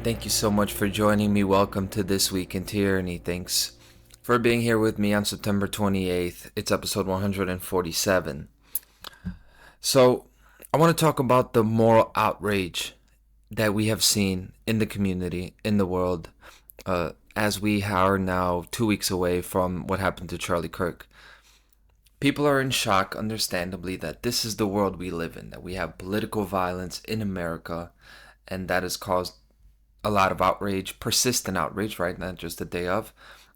Thank you so much for joining me. Welcome to This Week in Tyranny. Thanks for being here with me on September 28th. It's episode 147. So, I want to talk about the moral outrage that we have seen in the community, in the world, as we are now 2 weeks away from what happened to Charlie Kirk. People are in shock, understandably, that this is the world we live in, that we have political violence in America, and that has caused a lot of outrage, persistent outrage, right? Not just the day of.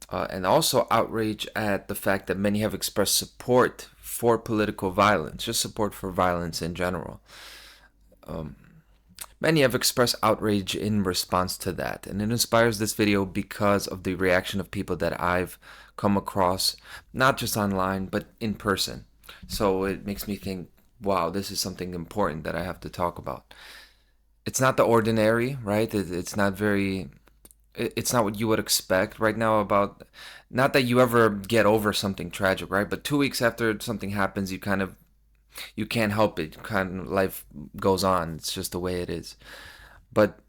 And also outrage at the fact that many have expressed support for political violence, just support for violence in general. Many have expressed outrage in response to that. And it inspires this video because of the reaction of people that I've come across, not just online, but in person. So it makes me think, wow, this is something important that I have to talk about. It's not the ordinary, right? It's not what you would expect right now about, not that you ever get over something tragic, right? But 2 weeks after something happens, you can't help it. Life goes on. It's just the way it is. But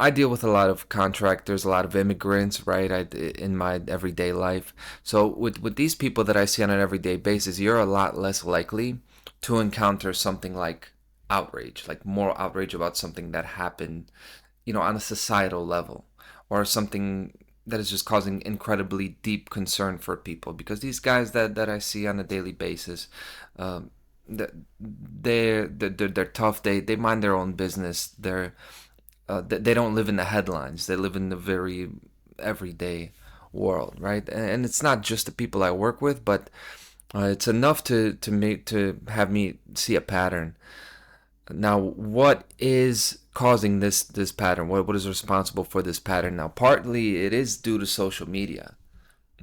I deal with a lot of contractors, a lot of immigrants, right? In my everyday life. So with these people that I see on an everyday basis, you're a lot less likely to encounter something like outrage, like moral outrage about something that happened, on a societal level, or something that is just causing incredibly deep concern for people. Because these guys that I see on a daily basis, they're tough. They mind their own business. They don't live in the headlines. They live in the very everyday world, right? And it's not just the people I work with, but it's enough to have me see a pattern. Now, what is causing this pattern? What is responsible for this pattern? Now, partly it is due to social media.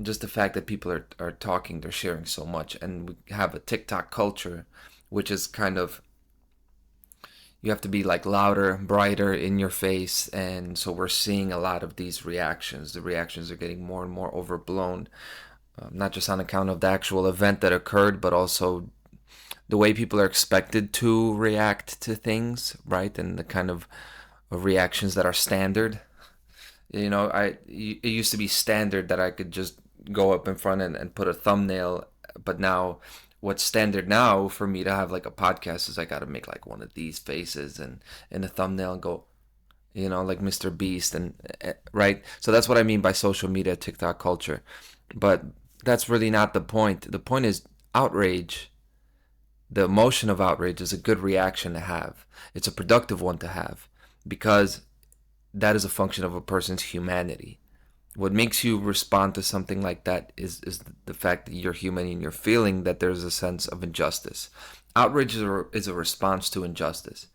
Just the fact that people are talking, they're sharing so much. And we have a TikTok culture, which is kind of, you have to be like louder, brighter in your face. And so we're seeing a lot of these reactions. The reactions are getting more and more overblown, not just on account of the actual event that occurred, but also the way people are expected to react to things, right? And the kind of reactions that are standard. It used to be standard that I could just go up in front and put a thumbnail, but now what's standard now for me to have like a podcast is I got to make like one of these faces and in the thumbnail and go, like Mr. Beast, and right? So that's what I mean by social media, TikTok culture. But that's really not the point. The point is outrage. The emotion of outrage is a good reaction to have. It's a productive one to have, because that is a function of a person's humanity. What makes you respond to something like that is the fact that you're human and you're feeling that there's a sense of injustice. Outrage is a response to injustice.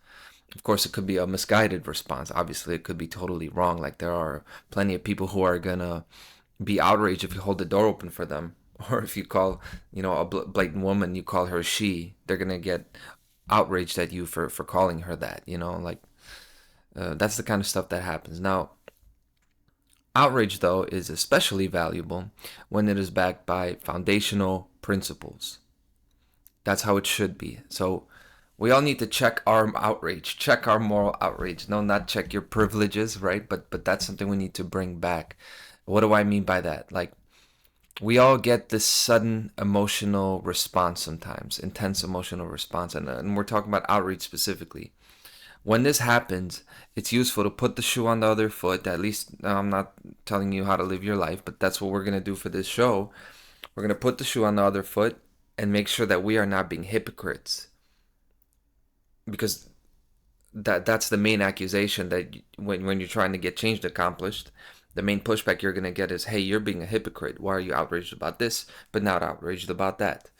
Of course, it could be a misguided response. Obviously, it could be totally wrong. Like, there are plenty of people who are going to be outraged if you hold the door open for them. Or if you call, a blatant woman, you call her she, they're going to get outraged at you for calling her that, that's the kind of stuff that happens. Now, outrage, though, is especially valuable when it is backed by foundational principles. That's how it should be. So we all need to check our outrage, check our moral outrage. No, not check your privileges, right? But that's something we need to bring back. What do I mean by that? Like, we all get this sudden emotional response sometimes, intense emotional response, and we're talking about outrage specifically. When this happens, it's useful to put the shoe on the other foot. At least, I'm not telling you how to live your life, but that's what we're going to do for this show. We're going to put the shoe on the other foot and make sure that we are not being hypocrites. Because that's the main accusation, that when you're trying to get change accomplished, the main pushback you're going to get is, hey, you're being a hypocrite. Why are you outraged about this, but not outraged about that?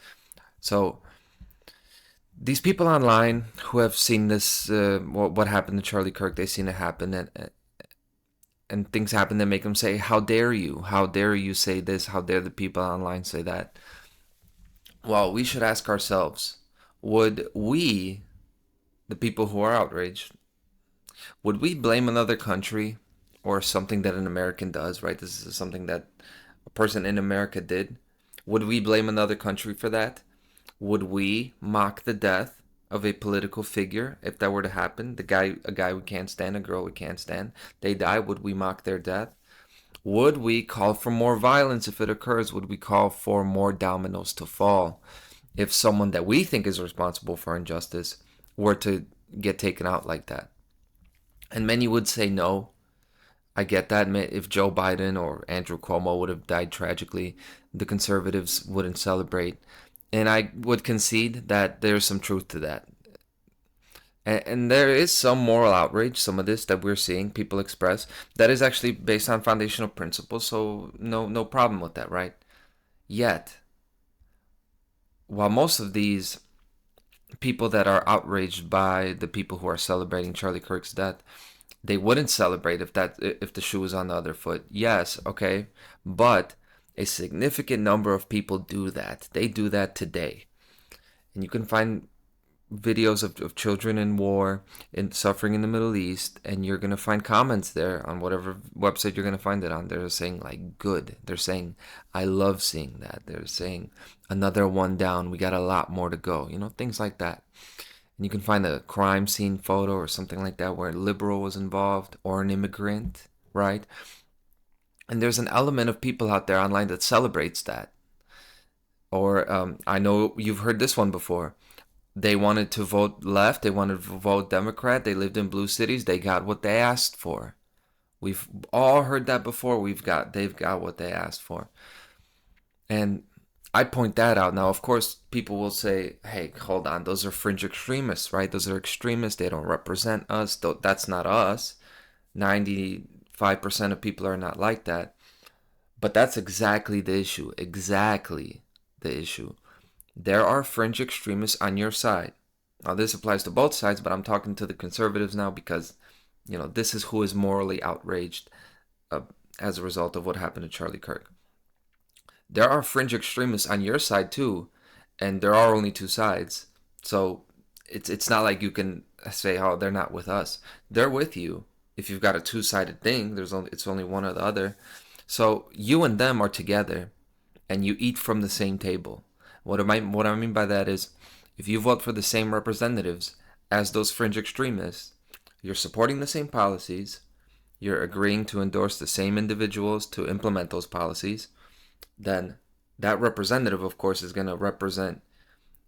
So these people online who have seen this, what happened to Charlie Kirk, they've seen it happen, and things happen that make them say, how dare you? How dare you say this? How dare the people online say that? Well, we should ask ourselves, would we, the people who are outraged, would we blame another country or something that an American does, right? This is something that a person in America did. Would we blame another country for that? Would we mock the death of a political figure, if that were to happen, a guy we can't stand, a girl we can't stand, they die, would we mock their death? Would we call for more violence if it occurs? Would we call for more dominoes to fall if someone that we think is responsible for injustice were to get taken out like that? And many would say no. I get that. If Joe Biden or Andrew Cuomo would have died tragically, the conservatives wouldn't celebrate. And I would concede that there's some truth to that. And there is some moral outrage, some of this that we're seeing people express, that is actually based on foundational principles, so no problem with that, right? Yet, while most of these people that are outraged by the people who are celebrating Charlie Kirk's death, they wouldn't celebrate if the shoe was on the other foot. Yes, okay, but a significant number of people do that. They do that today. And you can find videos of children in war and suffering in the Middle East, and you're going to find comments there on whatever website you're going to find it on. They're saying like, good. They're saying, I love seeing that. They're saying, another one down. We got a lot more to go. Things like that. And you can find a crime scene photo or something like that where a liberal was involved or an immigrant, right? And there's an element of people out there online that celebrates that. Or I know you've heard this one before. They wanted to vote left. They wanted to vote Democrat. They lived in blue cities. They got what they asked for. We've all heard that before. They've got what they asked for. And I point that out. Now, of course, people will say, hey, hold on. Those are fringe extremists, right? Those are extremists. They don't represent us. That's not us. 95% of people are not like that. But that's exactly the issue. Exactly the issue. There are fringe extremists on your side. Now, this applies to both sides, but I'm talking to the conservatives now because, this is who is morally outraged as a result of what happened to Charlie Kirk. There are fringe extremists on your side too, and there are only two sides. So it's not like you can say, oh, they're not with us. They're with you. If you've got a two-sided thing, it's only one or the other. So you and them are together, and you eat from the same table. What I mean by that is, if you vote for the same representatives as those fringe extremists, you're supporting the same policies, you're agreeing to endorse the same individuals to implement those policies, then that representative, of course, is going to represent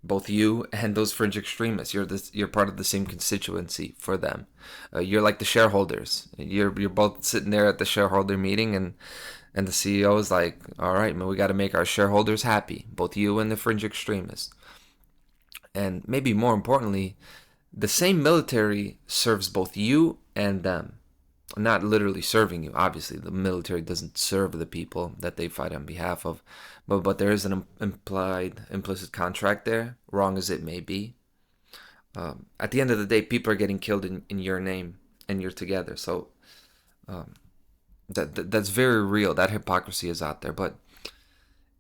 both you and those fringe extremists. You're part of the same constituency for them. You're like the shareholders. You're both sitting there at the shareholder meeting, and the CEO is like, all right, man, we got to make our shareholders happy, both you and the fringe extremists. And maybe more importantly, the same military serves both you and them. Not literally serving you. Obviously, the military doesn't serve the people that they fight on behalf of. But there is an implicit contract there, wrong as it may be. At the end of the day, people are getting killed in your name, and you're together. So that's very real. That hypocrisy is out there. But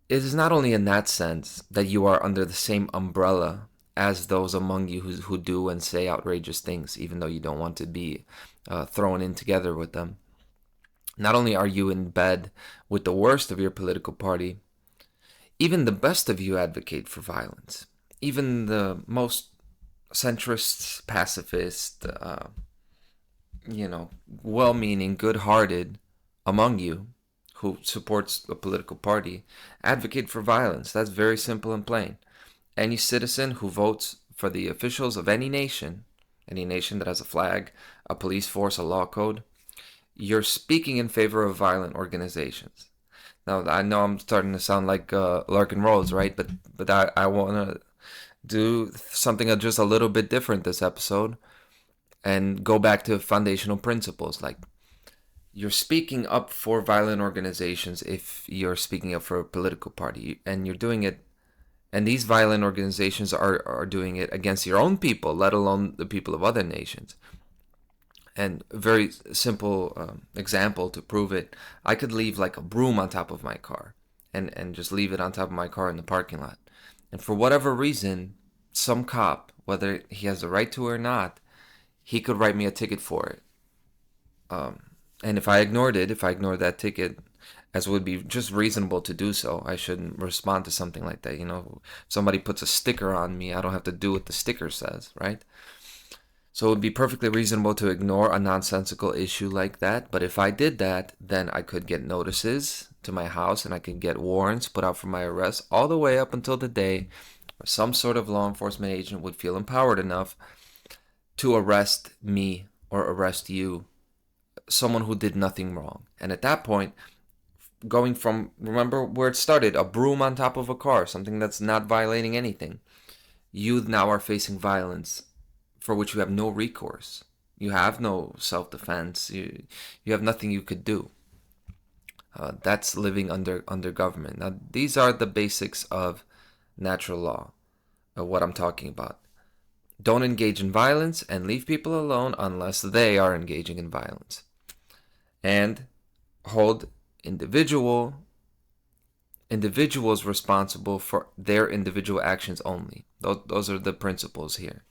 it is not only in that sense that you are under the same umbrella as those among you who do and say outrageous things, even though you don't want to be thrown in together with them. Not only are you in bed with the worst of your political party, even the best of you advocate for violence. Even the most centrist, pacifist, well-meaning, good-hearted among you who supports a political party advocate for violence. That's very simple and plain. Any citizen who votes for the officials of any nation that has a flag, a police force, a law code, you're speaking in favor of violent organizations. Now, I know I'm starting to sound like Larkin Rose, right? But I want to do something just a little bit different this episode and go back to foundational principles. Like, you're speaking up for violent organizations if you're speaking up for a political party, and you're doing it. And these violent organizations are doing it against your own people, let alone the people of other nations. And a very simple example to prove it, I could leave like a broom on top of my car and just leave it on top of my car in the parking lot. And for whatever reason, some cop, whether he has the right to or not, he could write me a ticket for it. And if I ignored that ticket as would be just reasonable to do so. I shouldn't respond to something like that. If somebody puts a sticker on me, I don't have to do what the sticker says, right? So it would be perfectly reasonable to ignore a nonsensical issue like that. But if I did that, then I could get notices to my house and I could get warrants put out for my arrest all the way up until the day where some sort of law enforcement agent would feel empowered enough to arrest me or arrest you, someone who did nothing wrong. And at that point, going from, remember where it started, a broom on top of a car, something that's not violating anything, you now are facing violence for which you have no recourse. You have no self-defense. You have nothing you could do. That's living under government. Now, these are the basics of natural law, of what I'm talking about. Don't engage in violence and leave people alone unless they are engaging in violence. And hold individuals responsible for their individual actions only. Those are the principles here.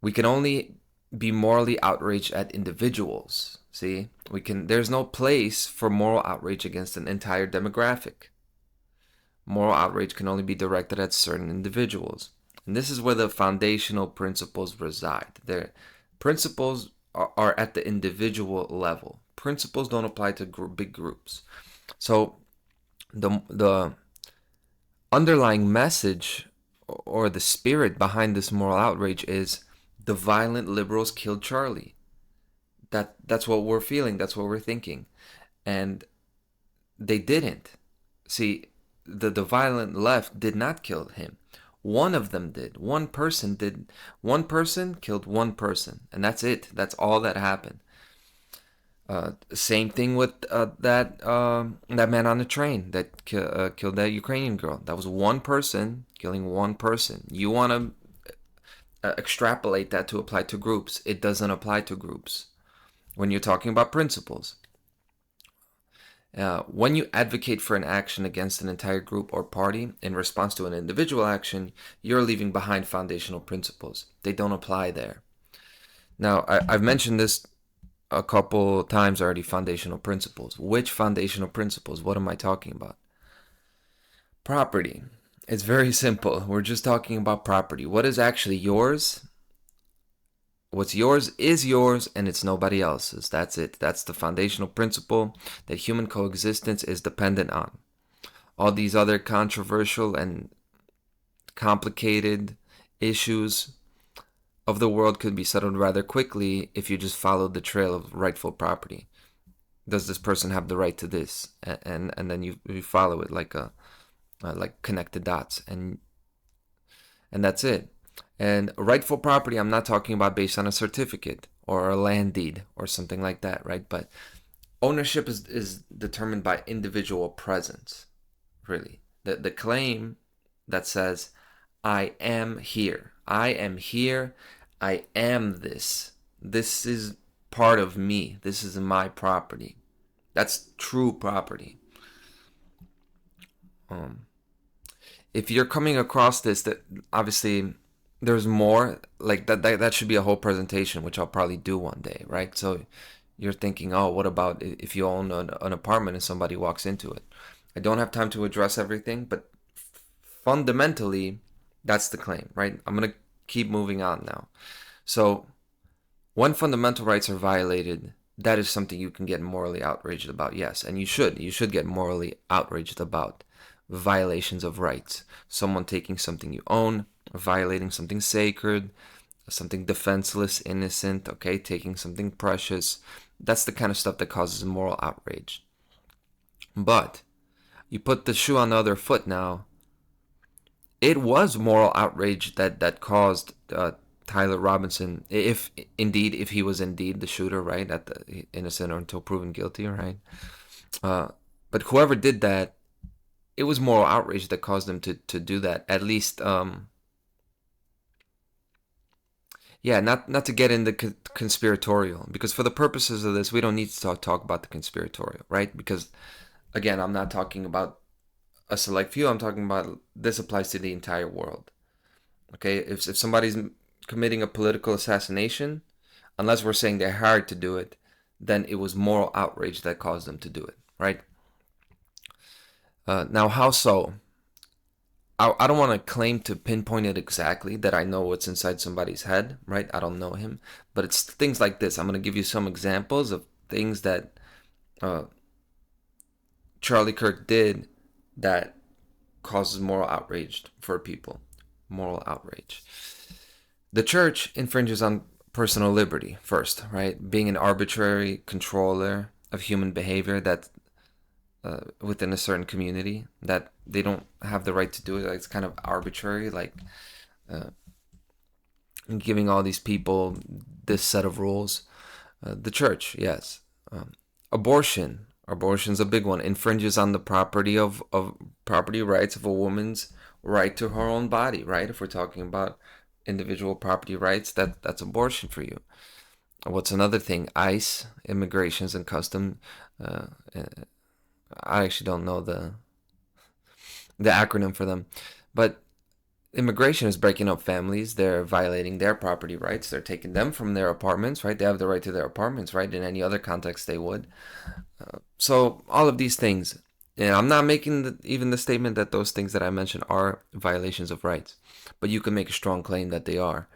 We can only be morally outraged at individuals. See, there's no place for moral outrage against an entire demographic. Moral outrage can only be directed at certain individuals. And this is where the foundational principles reside. Their principles are at the individual level. Principles don't apply to big groups. So the underlying message or the spirit behind this moral outrage is the violent liberals killed Charlie. That's what we're feeling. That's what we're thinking. And they didn't. See, the violent left did not kill him. One of them did. One person did. One person killed one person. And that's it. That's all that happened. Same thing with that man on the train that killed that Ukrainian girl. That was one person killing one person. You want to extrapolate that to apply to groups. It doesn't apply to groups when you're talking about principles. When you advocate for an action against an entire group or party in response to an individual action, you're leaving behind foundational principles. They don't apply there. Now, I've mentioned this a couple times already, foundational principles. Which foundational principles? What am I talking about? Property. It's very simple. We're just talking about property. What is actually yours? What's yours is yours and it's nobody else's. That's it. That's the foundational principle that human coexistence is dependent on. All these other controversial and complicated issues of the world could be settled rather quickly if you just followed the trail of rightful property. Does this person have the right to this? And then you follow it like connected dots, and that's it. And rightful property, I'm not talking about based on a certificate or a land deed or something like that, right? But ownership is determined by individual presence, really. The claim that says, I am here. I am here. I am this. This is part of me. This is my property. That's true property. If you're coming across this, that obviously there's more like that should be a whole presentation, which I'll probably do one day, right? So you're thinking, oh, what about if you own an apartment and somebody walks into it? I don't have time to address everything, but fundamentally, that's the claim, right? I'm going to keep moving on now. So when fundamental rights are violated, that is something you can get morally outraged about, yes. And you should get morally outraged about violations of rights. Someone taking something you own, violating something sacred, something defenseless, innocent, okay, taking something precious. That's the kind of stuff that causes moral outrage. But you put the shoe on the other foot now. It was moral outrage that caused Tyler Robinson, if he was indeed the shooter, right, at the innocent or until proven guilty, right? But whoever did that, it was moral outrage that caused them to do that. At least, not to get into conspiratorial, because for the purposes of this, we don't need to talk about the conspiratorial, right? Because, again, I'm not talking about a select few. I'm talking about this applies to the entire world. Okay, if somebody's committing a political assassination, unless we're saying they hired to do it, then it was moral outrage that caused them to do it, right? Now, how so? I don't want to claim to pinpoint it exactly, that I know what's inside somebody's head, right? I don't know him. But it's things like this. I'm going to give you some examples of things that uh, Charlie Kirk did that causes moral outrage for people. Moral outrage. The church infringes on personal liberty first, right? Being an arbitrary controller of human behavior that within a certain community, that they don't have the right to do it. Like, it's kind of arbitrary, like giving all these people this set of rules. The church, yes. Abortion's a big one. Infringes on the of property rights of a woman's right to her own body, right? If we're talking about individual property rights, that's abortion for you. What's another thing? ICE, Immigrations and Custom. I actually don't know the acronym for them, but immigration is breaking up families. They're violating their property rights. They're taking them from their apartments, right? They have the right to their apartments, right? In any other context, they would. So all of these things, and I'm not making even the statement that those things that I mentioned are violations of rights, but you can make a strong claim that they are.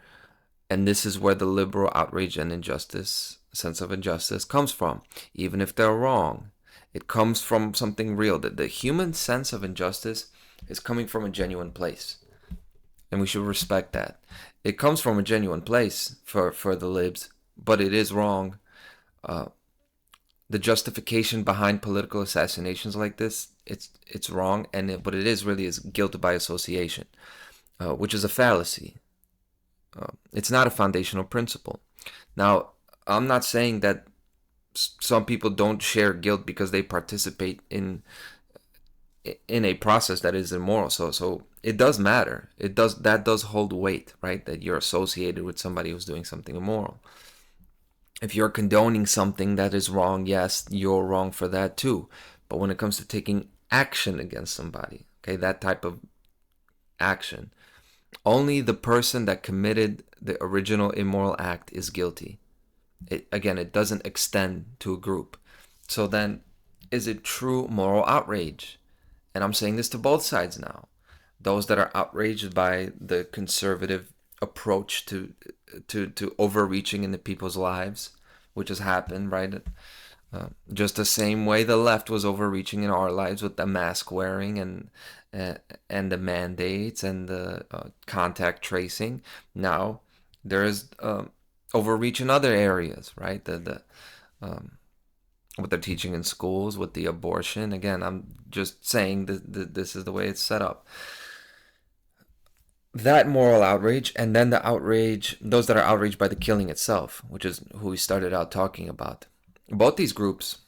And this is where the liberal outrage and injustice, sense of injustice, comes from. Even if they're wrong, it comes from something real. The human sense of injustice is coming from a genuine place, and we should respect that. It comes from a genuine place for the libs, but it is wrong. The justification behind political assassinations like this, it's wrong, and what it is really is guilt by association, which is a fallacy. It's not a foundational principle. Now, I'm not saying that some people don't share guilt because they participate in a process that is immoral. So it does matter. That does hold weight, right? That you're associated with somebody who's doing something immoral. If you're condoning something that is wrong, yes, you're wrong for that too. But when it comes to taking action against somebody, okay, that type of action, only the person that committed the original immoral act is guilty. It doesn't extend to a group. So then, is it true moral outrage? And I'm saying this to both sides now. Those that are outraged by the conservative approach to overreaching into people's lives, which has happened, right? Just the same way the left was overreaching in our lives with the mask wearing and the mandates and the contact tracing. Now there is overreach in other areas, right? What they're teaching in schools with the abortion. Again, I'm just saying that this is the way it's set up. That moral outrage, and then the outrage, those that are outraged by the killing itself, which is who we started out talking about. Both these groups,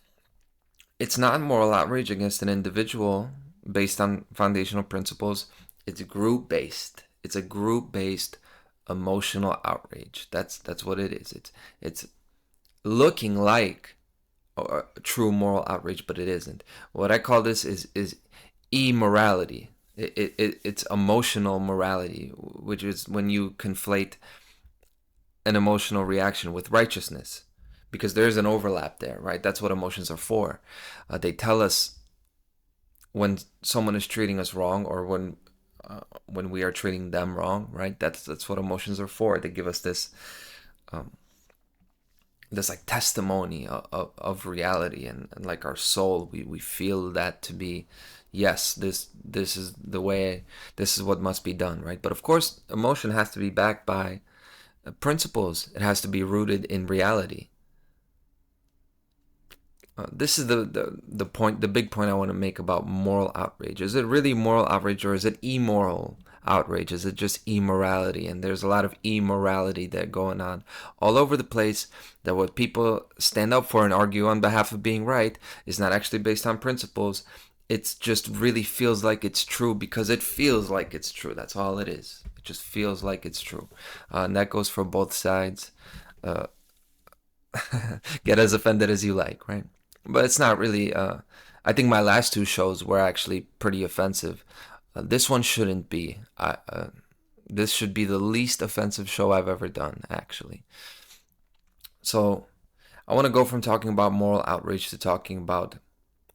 it's not moral outrage against an individual based on foundational principles. It's group based. It's a group based emotional outrage. That's what it is. It's looking like a true moral outrage, but it isn't. What I call this is immorality. It's emotional morality, which is when you conflate an emotional reaction with righteousness, because there's an overlap there, right? That's what emotions are for. They tell us when someone is treating us wrong, or when we are treating them wrong, right? That's what emotions are for. They give us this this like testimony of reality, and like our soul, we feel that to be, yes, this is the way, this is what must be done, right? But of course, emotion has to be backed by principles. It has to be rooted in reality. This is the point, the big point I want to make about moral outrage. Is it really moral outrage, or is it immoral outrage? Is it just immorality? And there's a lot of immorality that going on all over the place, that what people stand up for and argue on behalf of being right is not actually based on principles. It's just really feels like it's true because it feels like it's true. That's all it is. It just feels like it's true. And that goes for both sides. Get as offended as you like, right? But it's not really. I think my last two shows were actually pretty offensive. This one shouldn't be. This should be the least offensive show I've ever done, actually. So I want to go from talking about moral outrage to talking about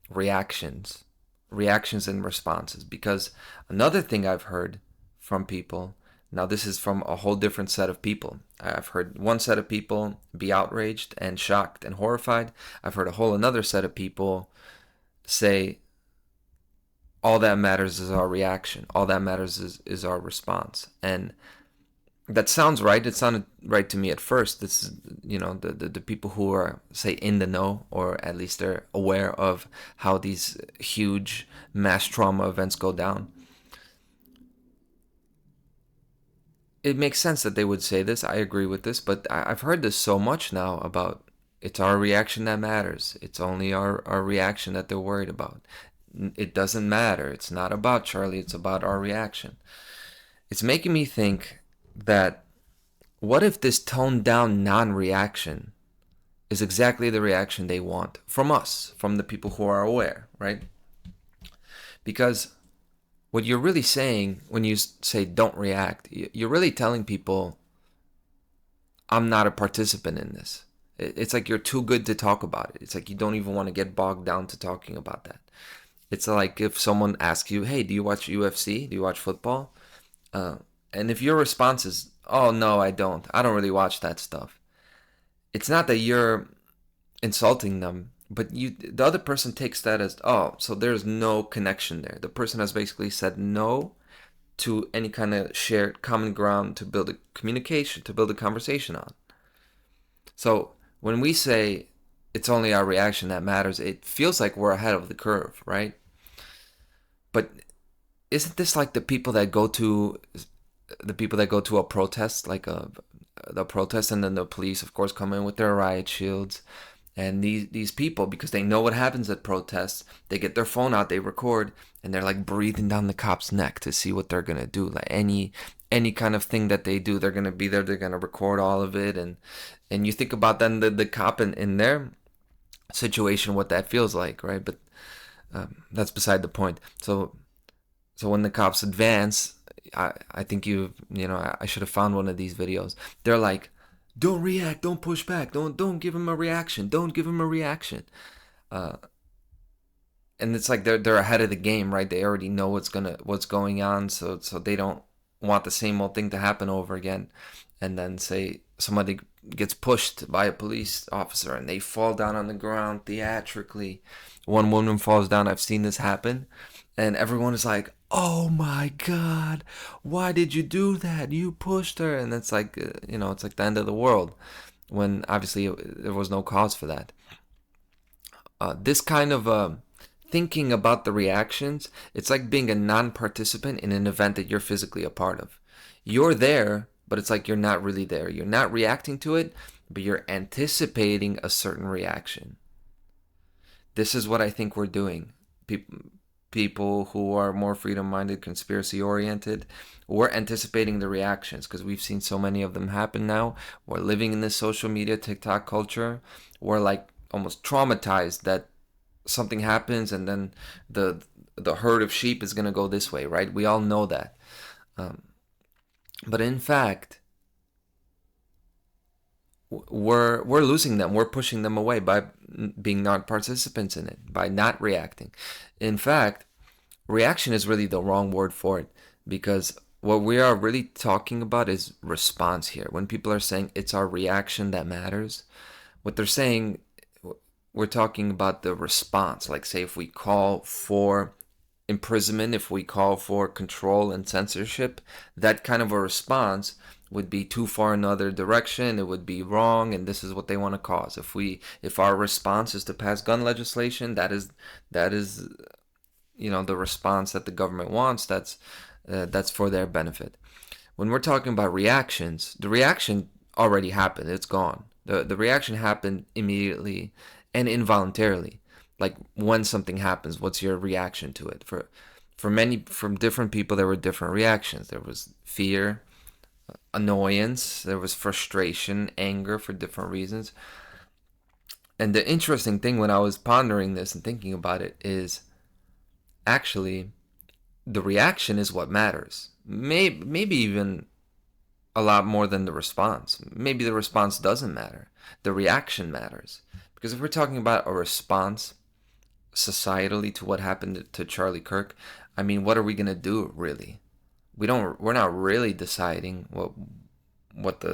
reactions reactions and responses. Because another thing I've heard from people, now this is from a whole different set of people. I've heard one set of people be outraged and shocked and horrified. I've heard a whole another set of people say, all that matters is our reaction. All that matters is our response. And that sounds right. It sounded right to me at first. This is, the people who are, say, in the know, or at least they're aware of how these huge mass trauma events go down. It makes sense that they would say this. I agree with this, but I've heard this so much now about it's our reaction that matters. It's only our reaction that they're worried about. It doesn't matter. It's not about Charlie. It's about our reaction. It's making me think that what if this toned down non-reaction is exactly the reaction they want from us, from the people who are aware, right? Because what you're really saying when you say don't react, you're really telling people, I'm not a participant in this. It's like you're too good to talk about it. It's like you don't even want to get bogged down to talking about that. It's like if someone asks you, hey, do you watch UFC? Do you watch football? And if your response is, oh, no, I don't really watch that stuff. It's not that you're insulting them, but the other person takes that as, oh, so there's no connection there. The person has basically said no to any kind of shared common ground to build a communication, to build a conversation on. So when we say it's only our reaction that matters, it feels like we're ahead of the curve, right? But isn't this like the people that go to a protest, like the protest, and then the police, of course, come in with their riot shields, and these people, because they know what happens at protests, they get their phone out, they record, and they're like breathing down the cop's neck to see what they're gonna do. Like any kind of thing that they do, they're gonna be there, they're gonna record all of it, and you think about then the cop in their situation, what that feels like, right? But that's beside the point. So when the cops advance, I think I should have found one of these videos. They're like, don't react, don't push back, don't give him a reaction, don't give him a reaction. And it's like they're ahead of the game, right? They already know what's going on, so they don't want the same old thing to happen over again. And then say somebody gets pushed by a police officer and they fall down on the ground theatrically. One woman falls down. I've seen this happen. And everyone is like, oh my God, why did you do that? You pushed her. And it's like, it's like the end of the world, when obviously there was no cause for that. This kind of thinking about the reactions, it's like being a non-participant in an event that you're physically a part of. You're there, but it's like you're not really there. You're not reacting to it, but you're anticipating a certain reaction. This is what I think we're doing. People who are more freedom-minded, conspiracy-oriented, we're anticipating the reactions because we've seen so many of them happen now. We're living in this social media, TikTok culture. We're like almost traumatized that something happens and then the herd of sheep is going to go this way, right? We all know that. But in fact, we're losing them. We're pushing them away by being non-participants in it, by not reacting. In fact, reaction is really the wrong word for it, because what we are really talking about is response here. When people are saying it's our reaction that matters, what they're saying, we're talking about the response. Like, say, if we call for imprisonment, if we call for control and censorship, that kind of a response would be too far in another direction. It would be wrong, and this is what they want to cause. If our response is to pass gun legislation, that is the response that the government wants. That's for their benefit. When we're talking about reactions, the reaction already happened. It's gone. The reaction happened immediately and involuntarily. Like, when something happens, what's your reaction to it? For many, from different people, there were different reactions. There was fear, annoyance, there was frustration, anger, for different reasons. And the interesting thing when I was pondering this and thinking about it is, actually, the reaction is what matters. Maybe even a lot more than the response. Maybe the response doesn't matter. The reaction matters. Because if we're talking about a response, societally to what happened to Charlie Kirk, I mean, what are we gonna do really? We're not really deciding what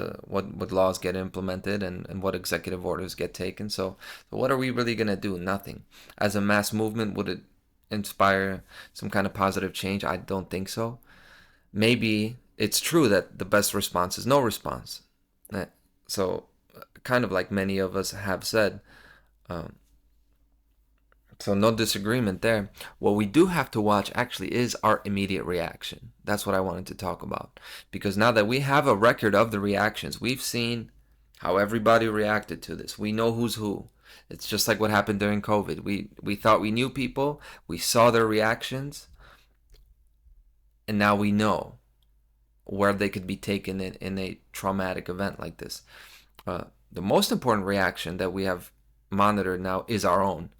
laws get implemented and what executive orders get taken. So what are we really gonna do? Nothing. As a mass movement, would it inspire some kind of positive change? I don't think so. Maybe it's true that the best response is no response. So, kind of like many of us have said, um, so no disagreement there. What we do have to watch actually is our immediate reaction. That's what I wanted to talk about. Because now that we have a record of the reactions, we've seen how everybody reacted to this. We know who's who. It's just like what happened during COVID. We thought we knew people, we saw their reactions, and now we know where they could be taken in a traumatic event like this. The most important reaction that we have monitored now is our own.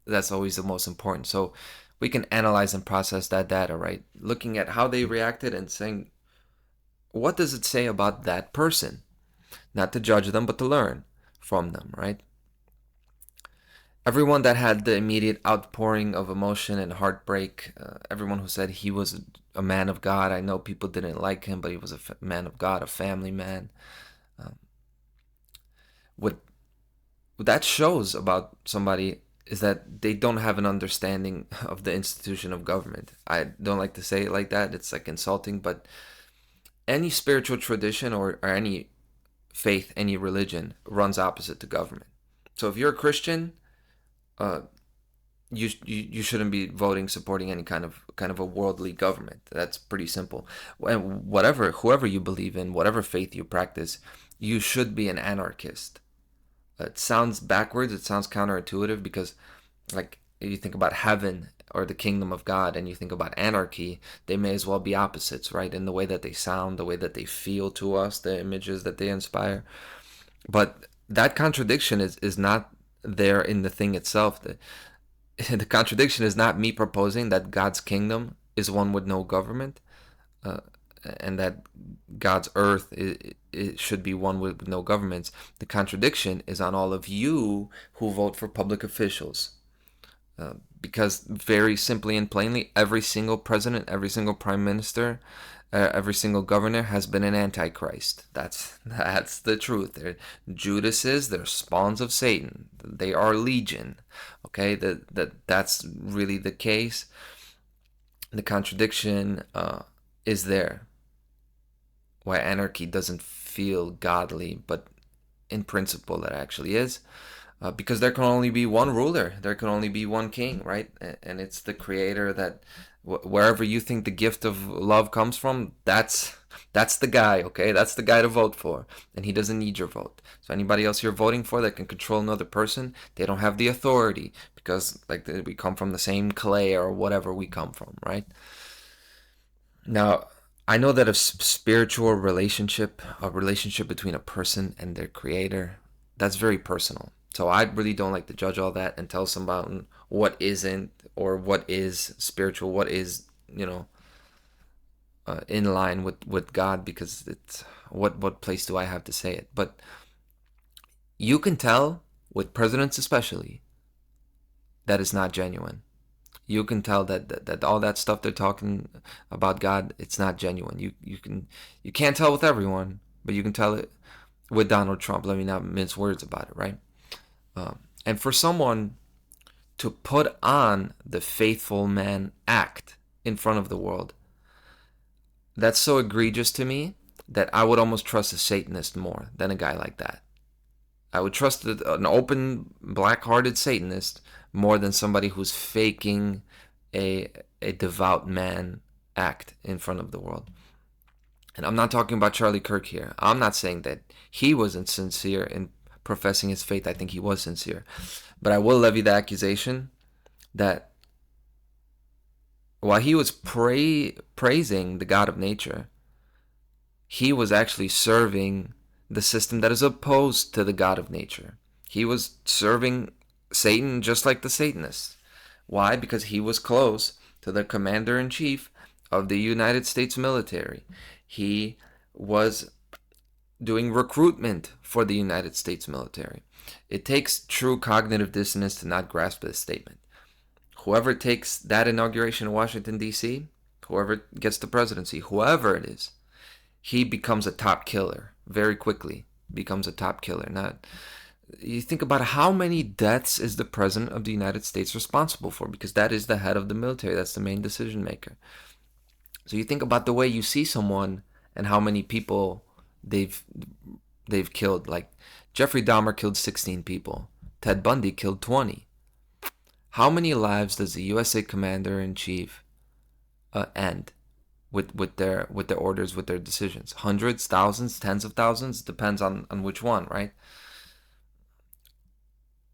That's always the most important. So we can analyze and process that data, right? Looking at how they reacted and saying, what does it say about that person? Not to judge them, but to learn from them, right? Everyone that had the immediate outpouring of emotion and heartbreak, everyone who said he was a man of God. I know people didn't like him, but he was a man of God, a family man. What that shows about somebody is that they don't have an understanding of the institution of government. I don't like to say it like that. It's like insulting, but any spiritual tradition or any faith, any religion runs opposite to government. So if you're a Christian, you shouldn't be voting supporting any kind of a worldly government. That's pretty simple. And whoever you believe in, whatever faith you practice, you should be an anarchist. It sounds backwards, it sounds counterintuitive, because like you think about heaven or the kingdom of God and you think about anarchy, they may as well be opposites, right? In the way that they sound, the way that they feel to us, the images that they inspire. But that contradiction is not there in the thing itself. The contradiction is not me proposing that God's kingdom is one with no government, and that God's earth it should be one with no governments. The contradiction is on all of you who vote for public officials. Because very simply and plainly, every single president, every single prime minister, every single governor has been an antichrist. That's the truth. They're Judases, they're spawns of Satan. They are legion. Okay, that's really the case. The contradiction is there. Why anarchy doesn't feel godly, but in principle it actually is. Because there can only be one ruler, there can only be one king, right? And it's the creator that wherever you think the gift of love comes from, that's the guy, okay? That's the guy to vote for, and he doesn't need your vote. So anybody else you're voting for that can control another person, they don't have the authority, because like we come from the same clay or whatever we come from, right? Now, I know that a spiritual relationship, a relationship between a person and their creator, that's very personal. So I really don't like to judge all that and tell somebody what isn't, or what is spiritual, what is, in line with God, because it's what place do I have to say it? But you can tell with presidents especially that it's not genuine. You can tell that all that stuff they're talking about God, it's not genuine. You can't tell with everyone, but you can tell it with Donald Trump. Let me not mince words about it, right? And for someone to put on the faithful man act in front of the world, that's so egregious to me that I would almost trust a Satanist more than a guy like that. I would trust an open, black-hearted Satanist more than somebody who's faking a devout man act in front of the world. And I'm not talking about Charlie Kirk here. I'm not saying that he wasn't sincere in professing his faith. I think he was sincere. But I will levy the accusation that while he was praising the God of nature, he was actually serving the system that is opposed to the God of nature. He was serving Satan just like the Satanists. Why? Because he was close to the commander-in-chief of the United States military. He was doing recruitment for the United States military. It takes true cognitive dissonance to not grasp this statement. Whoever takes that inauguration in Washington, D.C., whoever gets the presidency, whoever it is, he becomes a top killer very quickly. Becomes a top killer. Not you think about how many deaths is the president of the United States responsible for, because that is the head of the military. That's the main decision maker. So you think about the way you see someone and how many people they've killed. Like Jeffrey Dahmer killed 16 people. Ted Bundy killed 20. How many lives does the USA Commander in Chief end with their orders, with their decisions? Hundreds, thousands, tens of thousands, depends on which one, right?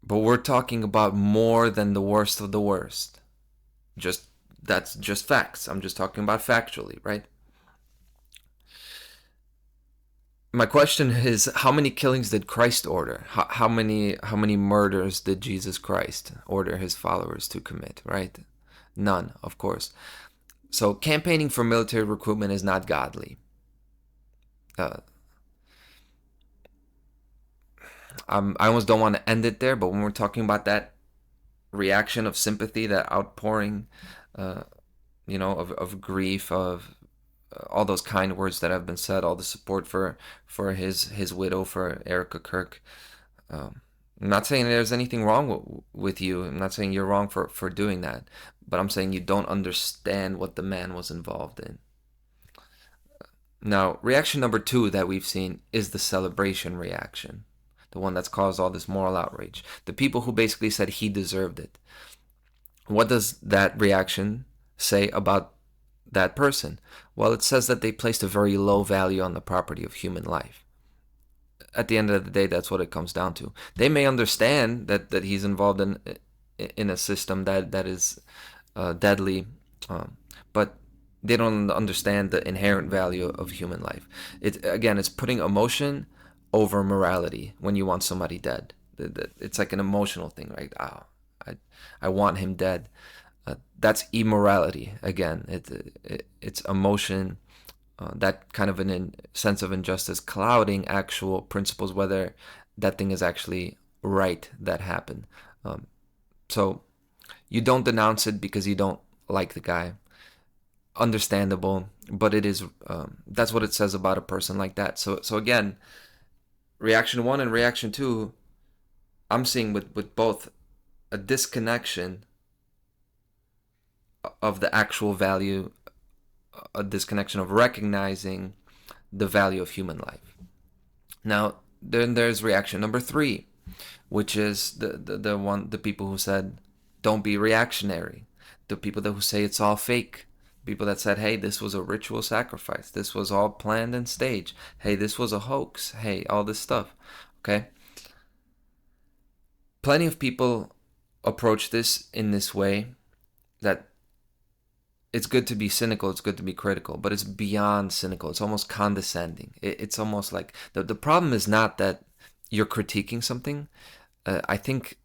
But we're talking about more than the worst of the worst. That's just facts. I'm just talking about factually, right? My question is, how many killings did Christ order? How many murders did Jesus Christ order his followers to commit, right? None, of course. So campaigning for military recruitment is not godly. I almost don't want to end it there, but when we're talking about that reaction of sympathy, that outpouring, of grief, of all those kind words that have been said, all the support for his widow, for Erica Kirk. I'm not saying there's anything wrong with you. I'm not saying you're wrong for doing that, but I'm saying you don't understand what the man was involved in. Now, reaction number 2 that we've seen is the celebration reaction, the one that's caused all this moral outrage. The people who basically said he deserved it. What does that reaction say about that person? Well, it says that they placed a very low value on the property of human life. At the end of the day, that's what it comes down to. They may understand that he's involved in a system that is deadly, but they don't understand the inherent value of human life. It's putting emotion over morality when you want somebody dead. It's like an emotional thing, right? I want him dead. That's immorality. Again, it's emotion, that kind of sense of injustice clouding actual principles, whether that thing is actually right that happened. So you don't denounce it because you don't like the guy. Understandable, but it is that's what it says about a person like that. So again, reaction 1 and reaction 2, I'm seeing with both a disconnection of the actual value, a disconnection of recognizing the value of human life. Now, then there's reaction number 3, which is the people who said, don't be reactionary. The people who say it's all fake. People that said, hey, this was a ritual sacrifice. This was all planned and staged. Hey, this was a hoax. Hey, all this stuff. Okay? Plenty of people approach this in this way, that it's good to be cynical, it's good to be critical, but it's beyond cynical. It's almost condescending. It's almost like the problem is not that you're critiquing something. I think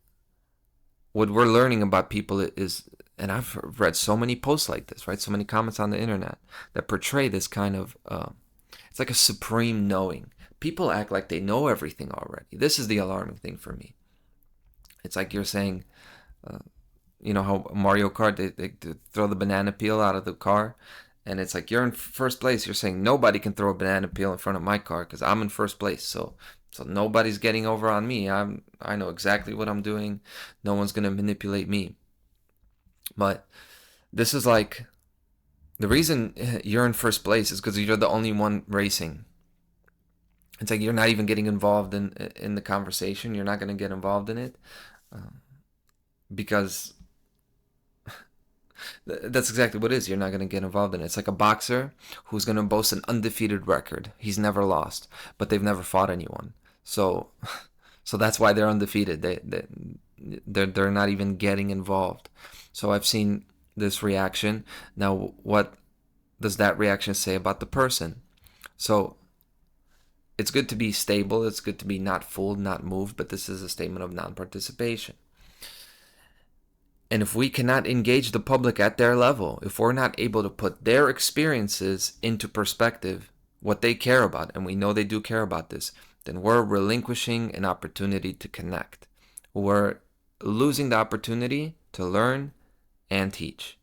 what we're learning about people is, and I've read so many posts like this, right? So many comments on the internet that portray this kind of, it's like a supreme knowing. People act like they know everything already. This is the alarming thing for me. It's like you're saying, how Mario Kart, they throw the banana peel out of the car, and it's like, you're in first place. You're saying nobody can throw a banana peel in front of my car because I'm in first place. So nobody's getting over on me. I know exactly what I'm doing. No one's going to manipulate me. But this is like, the reason you're in first place is because you're the only one racing. It's like you're not even getting involved in the conversation. You're not going to get involved in it because that's exactly what it is. You're not going to get involved in it. It's like a boxer who's going to boast an undefeated record. He's never lost, but they've never fought anyone. So that's why they're undefeated. They're not even getting involved. So I've seen this reaction. Now, what does that reaction say about the person? So it's good to be stable. It's good to be not fooled, not moved, but this is a statement of non-participation. And if we cannot engage the public at their level, if we're not able to put their experiences into perspective, what they care about, and we know they do care about this, then we're relinquishing an opportunity to connect. We're losing the opportunity to learn and teach.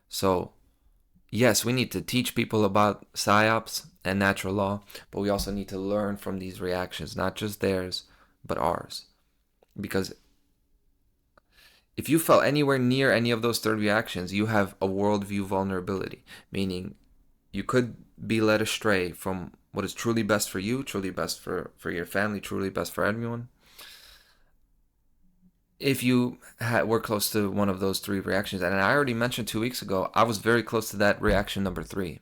So yes, we need to teach people about psyops and natural law, but we also need to learn from these reactions, not just theirs, but ours. Because if you fell anywhere near any of those third reactions, you have a worldview vulnerability, meaning you could be led astray from what is truly best for you, truly best for your family, truly best for everyone. If you were close to one of those three reactions, and I already mentioned 2 weeks ago, I was very close to that reaction number 3.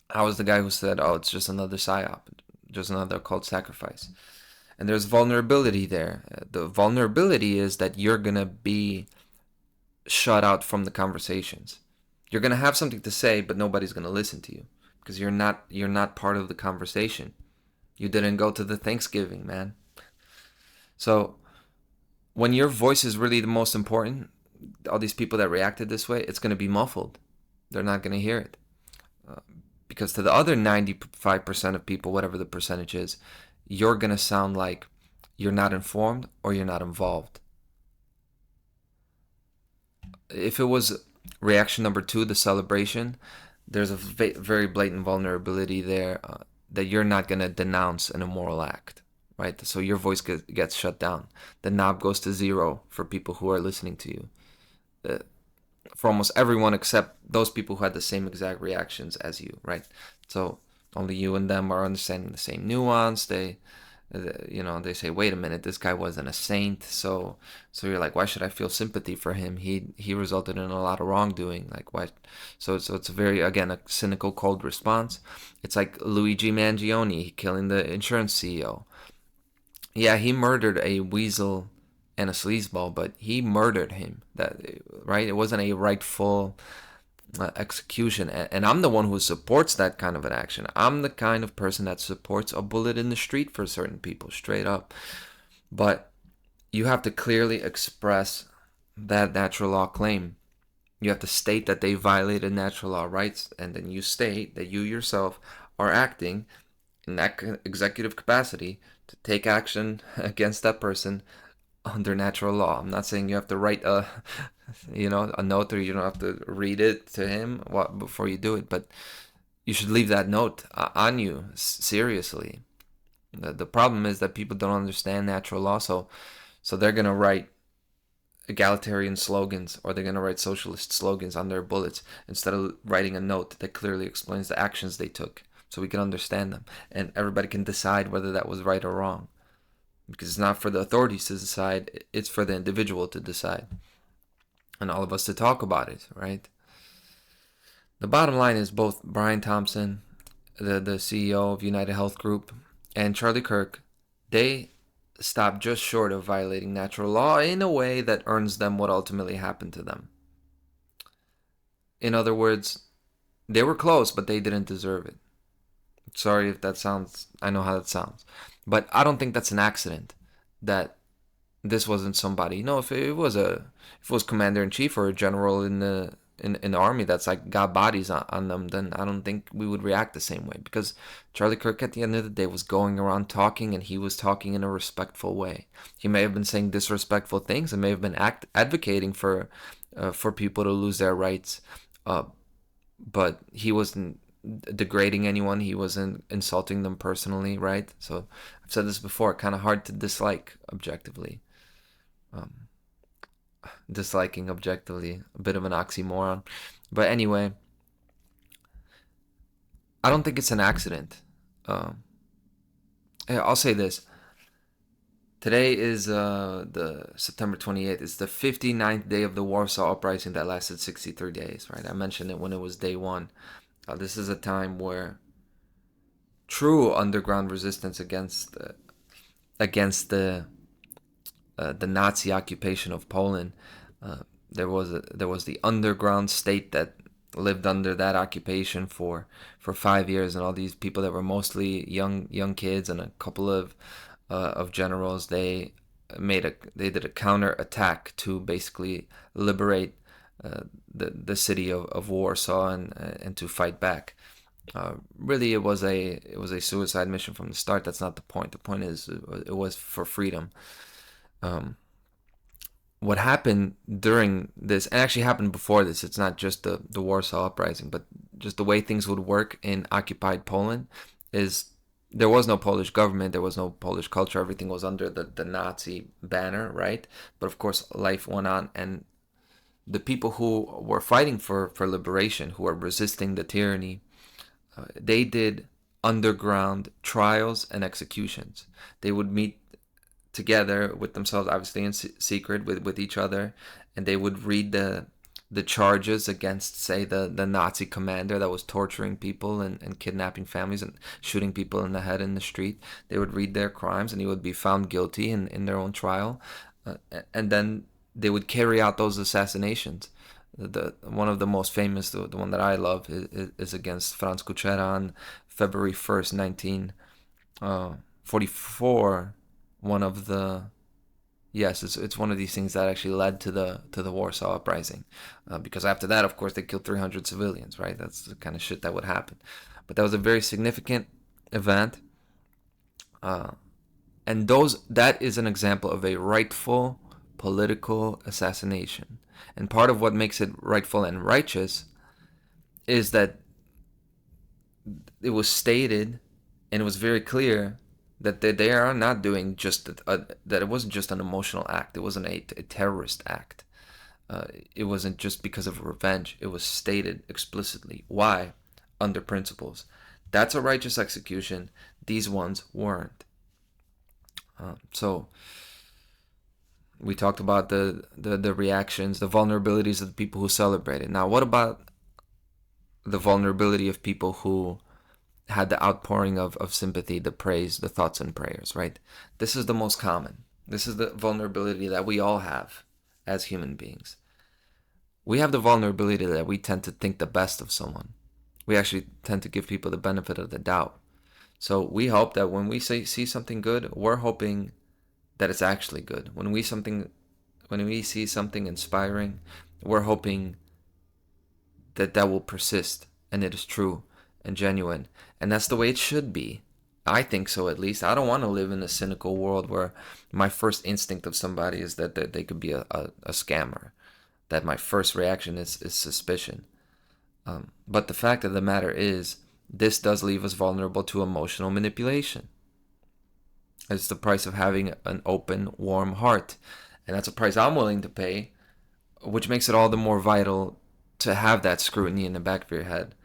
I was the guy who said, oh, it's just another psyop, just another occult sacrifice. And there's vulnerability there. The vulnerability is that you're going to be shut out from the conversations. You're going to have something to say, but nobody's going to listen to you because you're not part of the conversation. You didn't go to the Thanksgiving, man. So when your voice is really the most important, all these people that reacted this way, it's going to be muffled. They're not going to hear it. Because to the other 95% of people, whatever the percentage is, you're going to sound like you're not informed or you're not involved. If it was reaction number 2, the celebration, there's a very blatant vulnerability there that you're not going to denounce an immoral act, right? So your voice gets shut down. The knob goes to 0 for people who are listening to you. For almost everyone except those people who had the same exact reactions as you, right? So only you and them are understanding the same nuance. They say, wait a minute, this guy wasn't a saint, so you're like, why should I feel sympathy for him? He resulted in a lot of wrongdoing. Like, why? So it's a very, again, a cynical, cold response. It's like Luigi Mangione killing the insurance CEO. Yeah, he murdered a weasel and a sleazeball, but he murdered him. That right? It wasn't a rightful execution, and I'm the one who supports that kind of an action. I'm the kind of person that supports a bullet in the street for certain people, straight up. But you have to clearly express that natural law claim. You have to state that they violated natural law rights, and then you state that you yourself are acting in that executive capacity to take action against that person under natural law. I'm not saying you have to write a note, or you don't have to read it to him before you do it, but you should leave that note on you, seriously. The problem is that people don't understand natural law, so they're going to write egalitarian slogans, or they're going to write socialist slogans on their bullets instead of writing a note that clearly explains the actions they took so we can understand them, and everybody can decide whether that was right or wrong. Because it's not for the authorities to decide, it's for the individual to decide. And all of us to talk about it, right? The bottom line is both Brian Thompson, the CEO of United Health Group, and Charlie Kirk, they stopped just short of violating natural law in a way that earns them what ultimately happened to them. In other words, they were close, but they didn't deserve it. Sorry if that sounds, I know how that sounds. But I don't think that's an accident that this wasn't somebody. If it was commander-in-chief or a general in the army that's like got bodies on them, then I don't think we would react the same way. Because Charlie Kirk at the end of the day was going around talking, and he was talking in a respectful way. He may have been saying disrespectful things and may have been advocating for people to lose their rights, but he wasn't degrading anyone. He wasn't insulting them personally, right? So I've said this before, kind of hard to dislike objectively. Disliking objectively, a bit of an oxymoron. But anyway, I don't think it's an accident. I'll say this. Today is the September 28th. It's the 59th day of the Warsaw Uprising that lasted 63 days, right? I mentioned it when it was day 1. This is a time where true underground resistance against the Nazi occupation of Poland. There was the underground state that lived under that occupation for 5 years, and all these people that were mostly young kids and a couple of generals. They did a counter attack to basically liberate the city of Warsaw and to fight back. Really, it was a suicide mission from the start. That's not the point. The point is it was for freedom. what happened during this, and actually happened before this, it's not just the Warsaw Uprising, but just the way things would work in occupied Poland, is there was no Polish government, there was no Polish culture, everything was under the Nazi banner, right? But of course, life went on, and the people who were fighting for liberation, who were resisting the tyranny, they did underground trials and executions. They would meet together with themselves, obviously in secret with each other, and they would read the charges against, say, the Nazi commander that was torturing people and kidnapping families and shooting people in the head in the street. They would read their crimes, and he would be found guilty in their own trial, and then they would carry out those assassinations. The one of the most famous, the one that I love, is against Franz Kuchera on February 1st, 1944. One of the Yes, it's one of these things that actually led to the Warsaw Uprising, because after that, of course, they killed 300 civilians. Right, that's the kind of shit that would happen. But that was a very significant event, and that is an example of a rightful political assassination. And part of what makes it rightful and righteous is that it was stated, and it was very clear that they are not doing just that it wasn't just an emotional act. It wasn't a terrorist act. It wasn't just because of revenge. It was stated explicitly why, under principles. That's a righteous execution. These ones weren't. So we talked about the reactions, the vulnerabilities of the people who celebrated. Now, what about the vulnerability of people who had the outpouring of sympathy, the praise, the thoughts and prayers, right? This is the most common. This is the vulnerability that we all have as human beings. We have the vulnerability that we tend to think the best of someone. We actually tend to give people the benefit of the doubt. So we hope that when we see something good, we're hoping that it's actually good. When we see something inspiring, we're hoping that will persist and it is true and genuine. And that's the way it should be. I think so, at least. I don't want to live in a cynical world where my first instinct of somebody is that they could be a scammer, that my first reaction is suspicion. But the fact of the matter is, this does leave us vulnerable to emotional manipulation. It's the price of having an open, warm heart. And that's a price I'm willing to pay, which makes it all the more vital to have that scrutiny in the back of your head,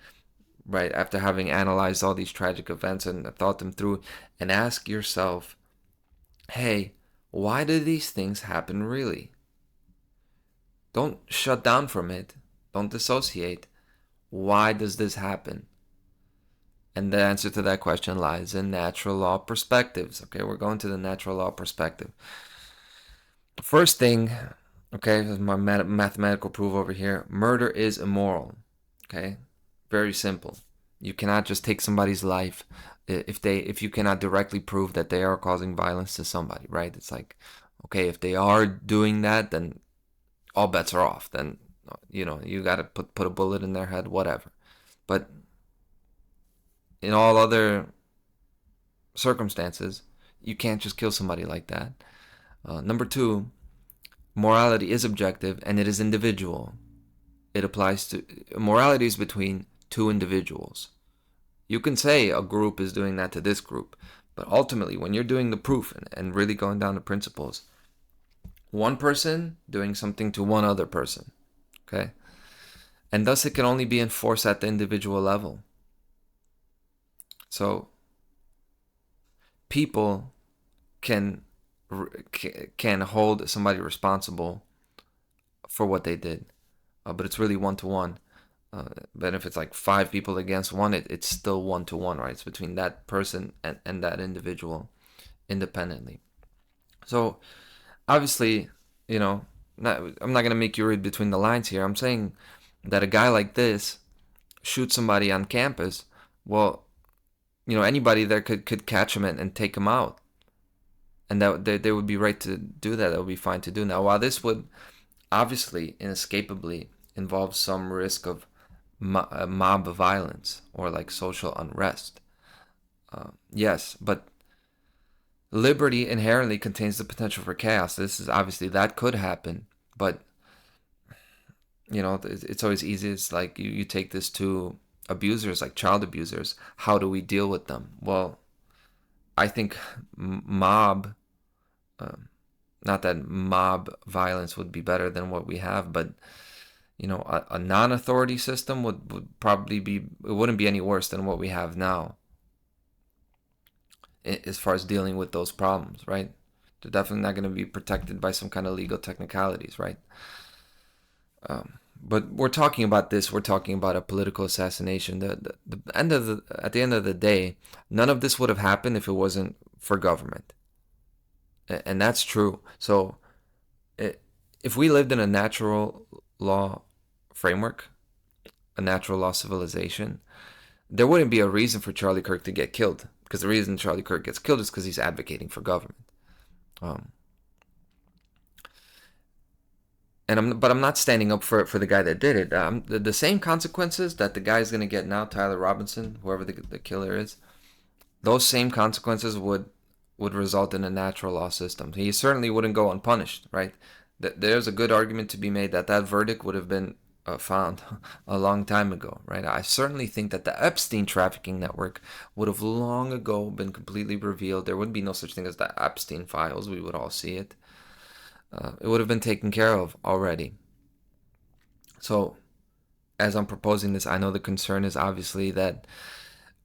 right? After having analyzed all these tragic events and thought them through, and ask yourself, hey, why do these things happen really? Don't shut down from it. Don't dissociate. Why does this happen? And the answer to that question lies in natural law perspectives. Okay, we're going to the natural law perspective. First thing, okay, this is my mathematical proof over here. Murder is immoral. Okay, very simple. You cannot just take somebody's life if you cannot directly prove that they are causing violence to somebody, right? It's like, okay, if they are doing that, then all bets are off. Then you got to put a bullet in their head, whatever. But in all other circumstances, you can't just kill somebody like that. Number two, morality is objective and it is individual. It applies to morality is between two individuals. You can say a group is doing that to this group, but ultimately, when you're doing the proof and really going down to principles, one person doing something to one other person, okay? And thus it can only be enforced at the individual level. So people can hold somebody responsible for what they did, but it's really one-to-one. But if it's like 5 people against one, it's still 1-to-1, right? It's between that person and that individual independently. So obviously, I'm not going to make you read between the lines here. I'm saying that a guy like this shoots somebody on campus. Well, anybody there could catch him and take him out. And that they would be right to do that. That would be fine to do. Now, while this would obviously inescapably involve some risk of mob violence or like social unrest, yes, but Liberty inherently contains the potential for chaos. This is obviously, that could happen, but it's always easy. It's like you take this to abusers, like child abusers. How do we deal with them? Well, I think mob, not that mob violence would be better than what we have, but a non-authority system would probably be, it wouldn't be any worse than what we have now as far as dealing with those problems, right? They're definitely not going to be protected by some kind of legal technicalities, right? But we're talking about this. We're talking about a political assassination. At the end of the day, none of this would have happened if it wasn't for government, and that's true. So, if we lived in a natural law framework, a natural law civilization, there wouldn't be a reason for Charlie Kirk to get killed. Because the reason Charlie Kirk gets killed is because he's advocating for government. But I'm not standing up for the guy that did it. The same consequences that the guy's going to get now, Tyler Robinson, whoever the killer is, those same consequences would result in a natural law system. He certainly wouldn't go unpunished, right? There's a good argument to be made that verdict would have been found a long time ago, right? I certainly think that the Epstein trafficking network would have long ago been completely revealed. There would be no such thing as the Epstein files. We would all see it. It would have been taken care of already. So, as I'm proposing this, I know the concern is obviously that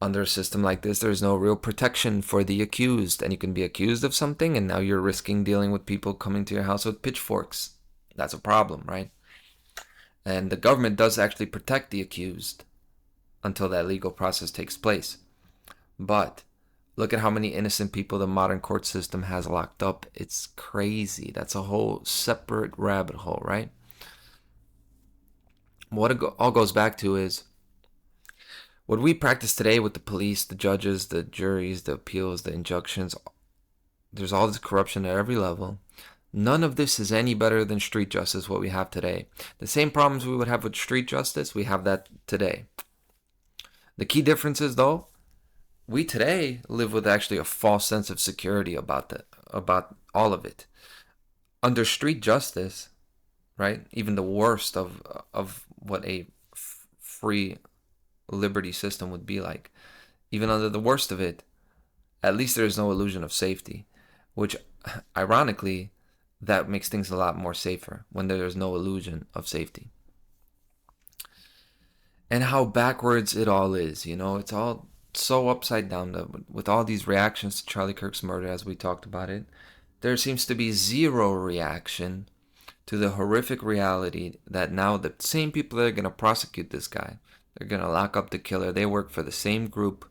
under a system like this, there's no real protection for the accused, and you can be accused of something, and now you're risking dealing with people coming to your house with pitchforks. That's a problem, right? And the government does actually protect the accused until that legal process takes place. But look at how many innocent people the modern court system has locked up. It's crazy. That's a whole separate rabbit hole, right? What it all goes back to is what we practice today with the police, the judges, the juries, the appeals, the injunctions. There's all this corruption at every level. None of this is any better than street justice, what we have today. The same problems we would have with street justice, we have that today. The key difference is, though, we today live with actually a false sense of security about all of it. Under street justice, right, even the worst of what a free liberty system would be like, even under the worst of it, at least there is no illusion of safety, which, ironically, that makes things a lot more safer when there's no illusion of safety. And how backwards it all is, it's all so upside down with all these reactions to Charlie Kirk's murder, as we talked about it. There seems to be zero reaction to the horrific reality that now the same people that are going to prosecute this guy, they're going to lock up the killer, they work for the same group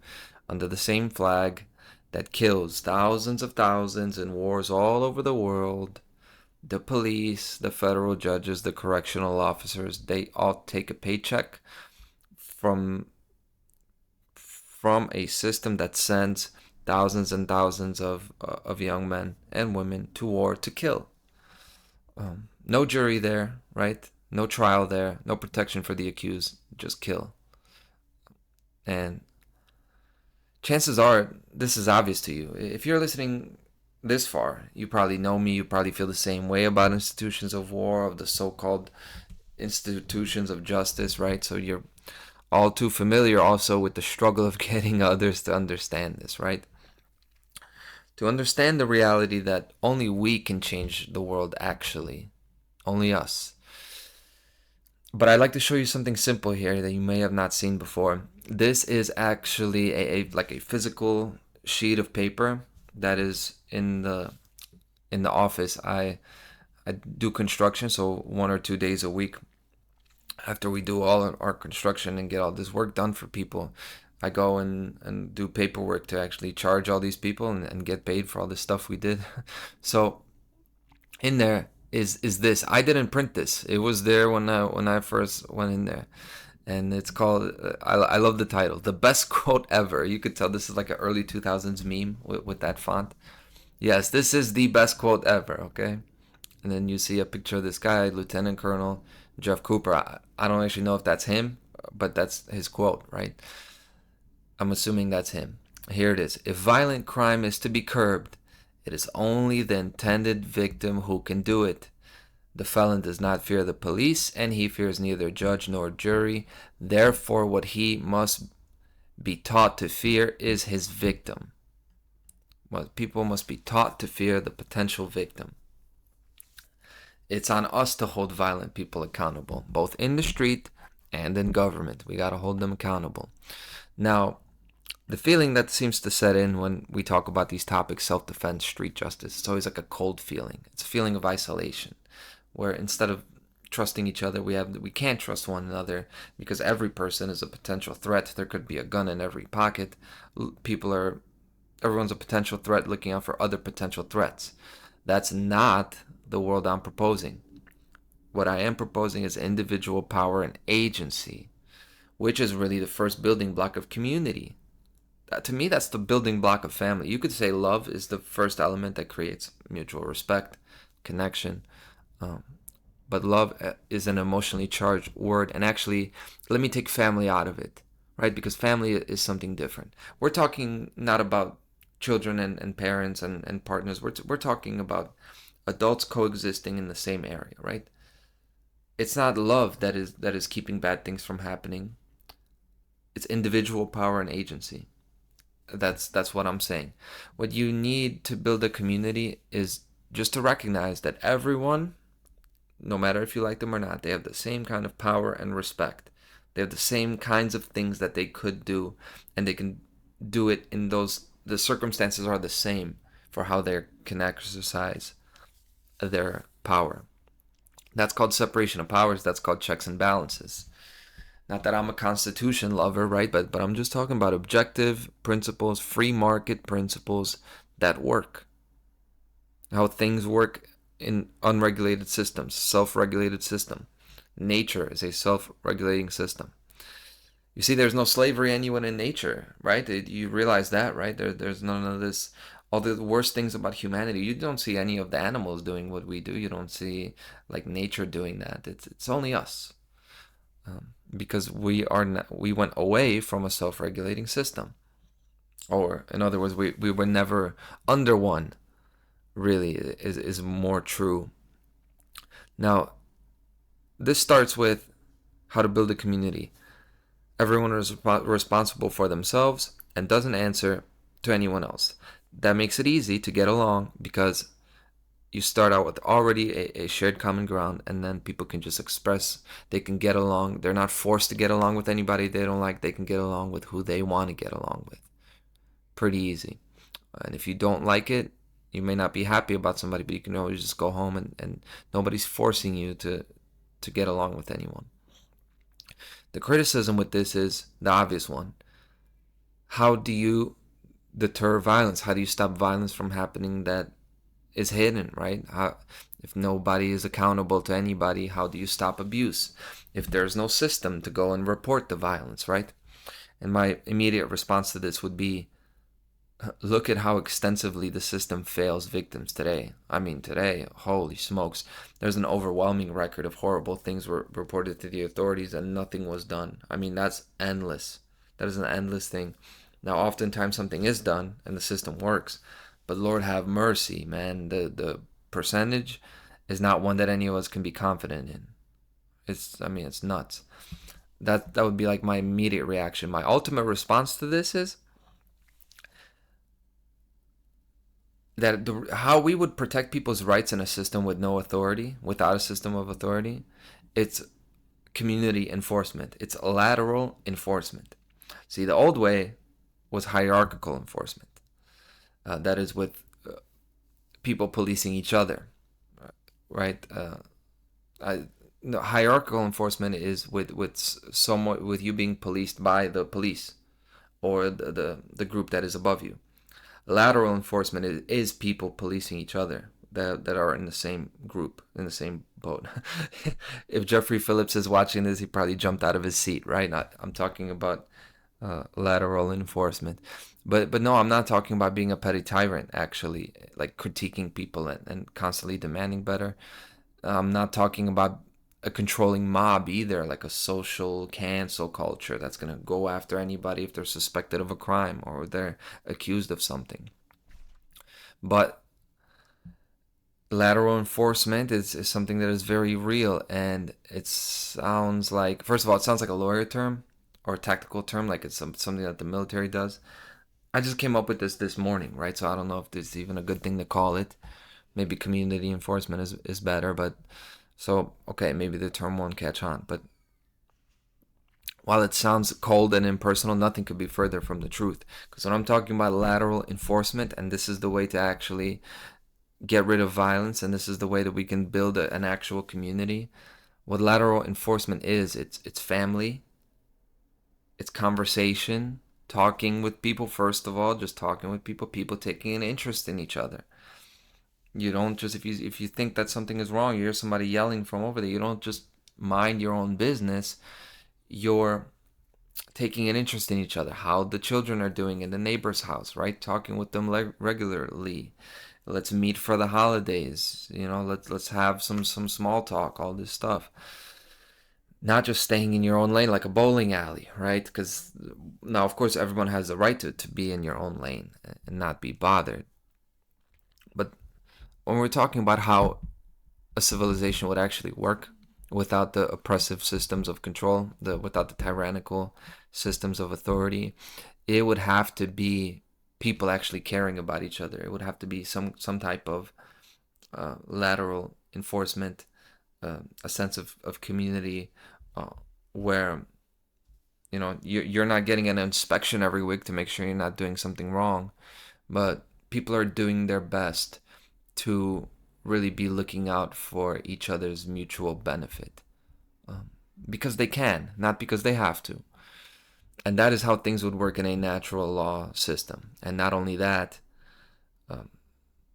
under the same flag that kills thousands of thousands in wars all over the world. The police, the federal judges, the correctional officers, they all take a paycheck from a system that sends thousands and thousands of young men and women to war to kill. No jury there, right? No trial there. No protection for the accused. Just kill. And chances are this is obvious to you. If you're listening this far, you probably know me. You probably feel the same way about institutions of war, of the so-called institutions of justice, right? So you're all too familiar also with the struggle of getting others to understand this, right? To understand the reality that only we can change the world, actually. Only us. But I'd like to show you something simple here that you may have not seen before. This is actually a physical sheet of paper that is in the office. I do construction, so 1 or 2 days a week after we do all our construction and get all this work done for people, I go and do paperwork to actually charge all these people and get paid for all this stuff we did. So in there is this. I didn't print this. It was there when I first went in there. And it's called, I love the title, The Best Quote Ever. You could tell this is like an early 2000s meme with that font. Yes, this is the best quote ever, okay? And then you see a picture of this guy, Lieutenant Colonel Jeff Cooper. I don't actually know if that's him, but that's his quote, right? I'm assuming that's him. Here it is. If violent crime is to be curbed, It is only the intended victim who can do it. The felon does not fear the police, and he fears neither judge nor jury. Therefore, what he must be taught to fear is his victim. Well, people must be taught to fear the potential victim. It's on us to hold violent people accountable, both in the street and in government. We got to hold them accountable. Now, the feeling that seems to set in when we talk about these topics, self-defense, street justice, it's always like a cold feeling. It's a feeling of isolation, where instead of trusting each other, we can't trust one another because every person is a potential threat. There could be a gun in every pocket. Everyone's a potential threat, looking out for other potential threats. That's not the world I'm proposing. What I am proposing is individual power and agency, which is really the first building block of community. To me, that's the building block of family. You could say love is the first element that creates mutual respect, connection. But love is an emotionally charged word. And actually, let me take family out of it, right? Because family is something different. We're talking not about children and parents and partners. We're talking about adults coexisting in the same area, right? It's not love that is keeping bad things from happening. It's individual power and agency. That's what I'm saying. What you need to build a community is just to recognize that everyone, no matter if you like them or not, they have the same kind of power and respect. They have the same kinds of things that they could do, and they can do it in those, the circumstances are the same for how they can exercise their power. That's called separation of powers. That's called checks and balances. Not that I'm a constitution lover, right? But I'm just talking about objective principles, free market principles that work. How things work in unregulated systems, self-regulated system. Nature is a self-regulating system. You see, there's no slavery anywhere in nature, right? You realize that, right? There's none of this, all the worst things about humanity. You don't see any of the animals doing what we do. You don't see like nature doing that. It's only us. Because we went away from a self-regulating system, or in other words, we were never under one. Really, is more true. Now, this starts with how to build a community. Everyone is responsible for themselves and doesn't answer to anyone else. That makes it easy to get along because you start out with already a shared common ground, and then people can just express, they can get along. They're not forced to get along with anybody they don't like. They can get along with who they want to get along with. Pretty easy. And if you don't like it, you may not be happy about somebody, but you can always just go home, and nobody's forcing you to get along with anyone. The criticism with this is the obvious one. How do you deter violence? How do you stop violence from happening that is hidden, right? If nobody is accountable to anybody, how do you stop abuse? If there's no system to go and report the violence, right? And my immediate response to this would be, look at how extensively the system fails victims today. I mean, today, holy smokes, there's an overwhelming record of horrible things were reported to the authorities and nothing was done. I mean, that's endless. That is an endless thing. Now, oftentimes something is done and the system works, but Lord have mercy, man. The percentage is not one that any of us can be confident in. It's nuts. That would be like my immediate reaction. My ultimate response to this is that how we would protect people's rights in a system with no authority, without a system of authority, it's community enforcement. It's lateral enforcement. See, the old way was hierarchical enforcement. That is with people policing each other, right? Hierarchical enforcement is with you being policed by the police or the group that is above you. Lateral enforcement is people policing each other that are in the same group, in the same boat. If Jeffrey Phillips is watching this, he probably jumped out of his seat, right? I'm talking about lateral enforcement. But no, I'm not talking about being a petty tyrant, actually, like critiquing people and constantly demanding better. I'm not talking about a controlling mob either, like a social cancel culture that's going to go after anybody if they're suspected of a crime or they're accused of something. But lateral enforcement is something that is very real, and it sounds like, first of all, it sounds like a lawyer term or a tactical term, like it's something that the military does. I just came up with this morning, right? So I don't know if this is even a good thing to call it. Maybe community enforcement is better, but so okay, maybe the term won't catch on. But while it sounds cold and impersonal, nothing could be further from the truth. Because when I'm talking about lateral enforcement, and this is the way to actually get rid of violence, and this is the way that we can build an actual community. What lateral enforcement is, it's family, it's conversation, talking with people, first of all, just talking with people, people taking an interest in each other. You don't just, if you think that something is wrong, you hear somebody yelling from over there, you don't just mind your own business. You're taking an interest in each other, how the children are doing in the neighbor's house, right? Talking with them regularly. Let's meet for the holidays. Let's have some small talk, all this stuff. Not just staying in your own lane like a bowling alley, right? Because now, of course, everyone has the right to be in your own lane and not be bothered. But when we're talking about how a civilization would actually work without the oppressive systems of control, without the tyrannical systems of authority, it would have to be people actually caring about each other. It would have to be some type of lateral enforcement, a sense of community, where you're not getting an inspection every week to make sure you're not doing something wrong, but people are doing their best to really be looking out for each other's mutual benefit, because they can, not because they have to. And that is how things would work in a natural law system. And not only that,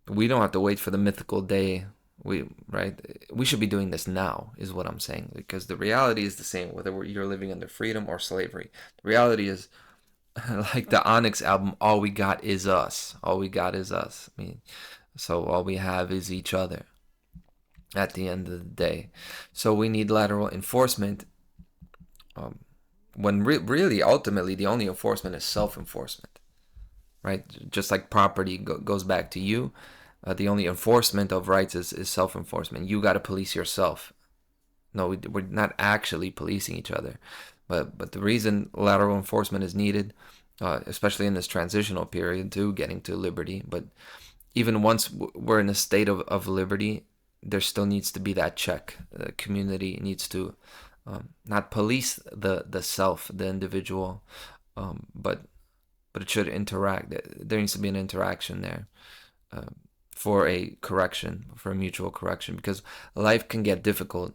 we don't have to wait for the mythical day. We should be doing this now, is what I'm saying, because the reality is the same whether you're living under freedom or slavery. The reality is, like the Onyx album, all we got is us. All we got is us. I mean, so all we have is each other at the end of the day. So we need lateral enforcement, when really ultimately the only enforcement is self-enforcement, right? Just like property goes back to you, the only enforcement of rights is self-enforcement. You got to police yourself. No, we're not actually policing each other, but the reason lateral enforcement is needed, especially in this transitional period to getting to liberty, but even once we're in a state of liberty, there still needs to be that check. The community needs to not police the self, the individual, but it should interact. There needs to be an interaction there, for a correction, for a mutual correction, because life can get difficult,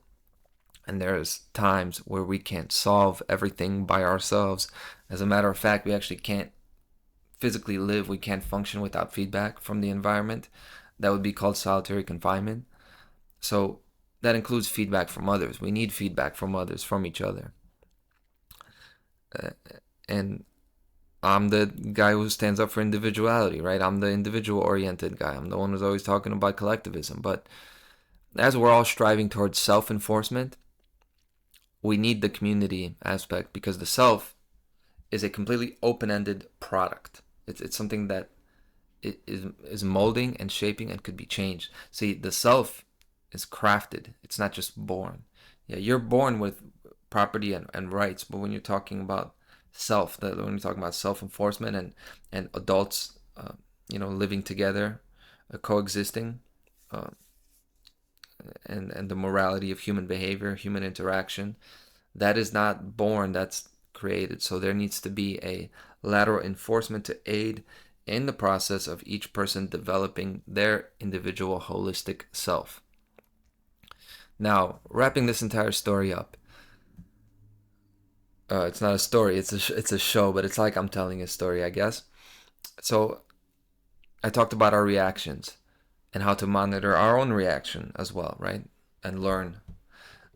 and there's times where we can't solve everything by ourselves. As a matter of fact, we actually can't physically live. We can't function without feedback from the environment. That would be called solitary confinement. So that includes feedback from others. We need feedback from others, from each other. And I'm the guy who stands up for individuality, right? I'm the individual-oriented guy. I'm the one who's always talking about collectivism. But as we're all striving towards self-enforcement, we need the community aspect, because the self is a completely open-ended product. It's something that is molding and shaping and could be changed. See, the self is crafted. It's not just born. Yeah, you're born with property and rights, but when you're talking about self, when you're talking about self-enforcement and adults, living together, coexisting, and the morality of human behavior, human interaction, that is not born, that's created. So there needs to be a lateral enforcement to aid in the process of each person developing their individual holistic self. Now, wrapping this entire story up, it's not a story, it's a show, but it's like I'm telling a story, I guess. So I talked about our reactions and how to monitor our own reaction as well, right? And learn.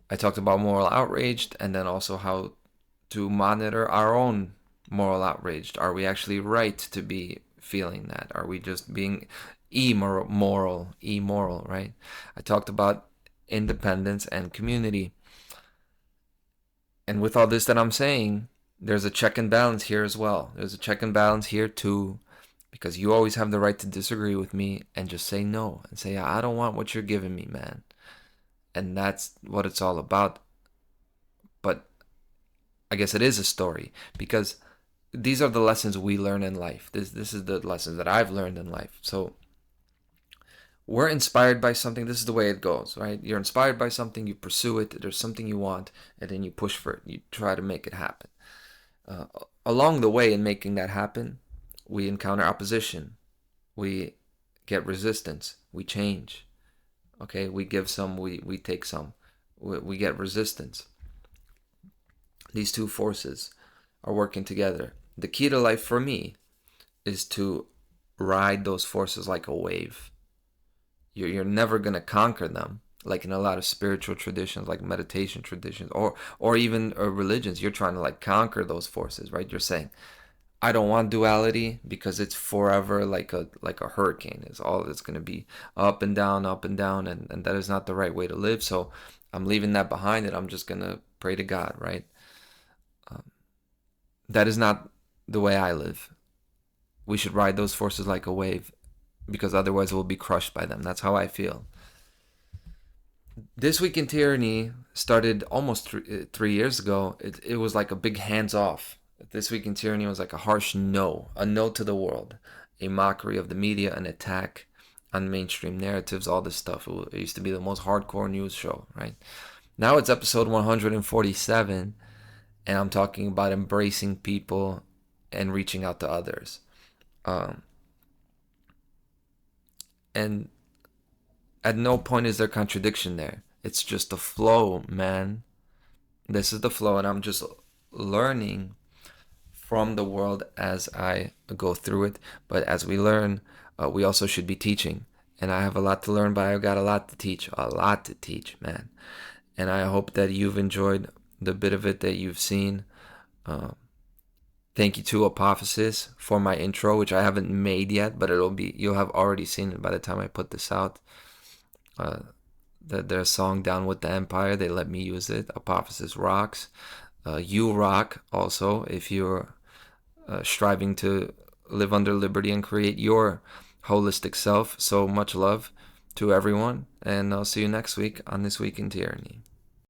I talked about moral outrage, and then also how to monitor our own moral outrage. Are we actually right to be feeling that? Are we just being immoral, right? I talked about independence and community. And with all this that I'm saying, there's a check and balance here as well. There's a check and balance here to because you always have the right to disagree with me and just say no and say, I don't want what you're giving me, man. And that's what it's all about. But I guess it is a story, because these are the lessons we learn in life. This is the lessons that I've learned in life. So we're inspired by something. This is the way it goes, right? You're inspired by something, you pursue it, there's something you want, and then you push for it. You try to make it happen. Uh, Along the way in making that happen, we encounter opposition. We get resistance. We change. Okay, we give some, we take some. We get resistance. These two forces are working together. The key to life for me is to ride those forces like a wave. You're never going to conquer them, like in a lot of spiritual traditions, like meditation traditions, or even religions. You're trying to like conquer those forces, right? You're saying, I don't want duality because it's forever like a hurricane. It's going to be up and down, and that is not the right way to live. So I'm leaving that behind, and I'm just going to pray to God, right? That is not the way I live. We should ride those forces like a wave, because otherwise we'll be crushed by them. That's how I feel. This Week in Tyranny started almost 3 years ago. It was like a big hands off. This Week in Tyranny was like a harsh no, a no to the world, a mockery of the media, an attack on mainstream narratives, all this stuff. It used to be the most hardcore news show, right? Now it's episode 147, and I'm talking about embracing people and reaching out to others. And at no point is there contradiction there. It's just the flow, man. This is the flow, and I'm just learning from the world as I go through it. But as we learn, we also should be teaching. And I have a lot to learn, but I've got a lot to teach, man. And I hope that you've enjoyed the bit of it that you've seen. Thank you to Apophysis for my intro, which I haven't made yet, but you'll have already seen it by the time I put this out. Their song Down with the Empire, they let me use it. Apophysis rocks. You rock also if you're striving to live under liberty and create your holistic self. So much love to everyone, and I'll see you next week on This Week in Tyranny.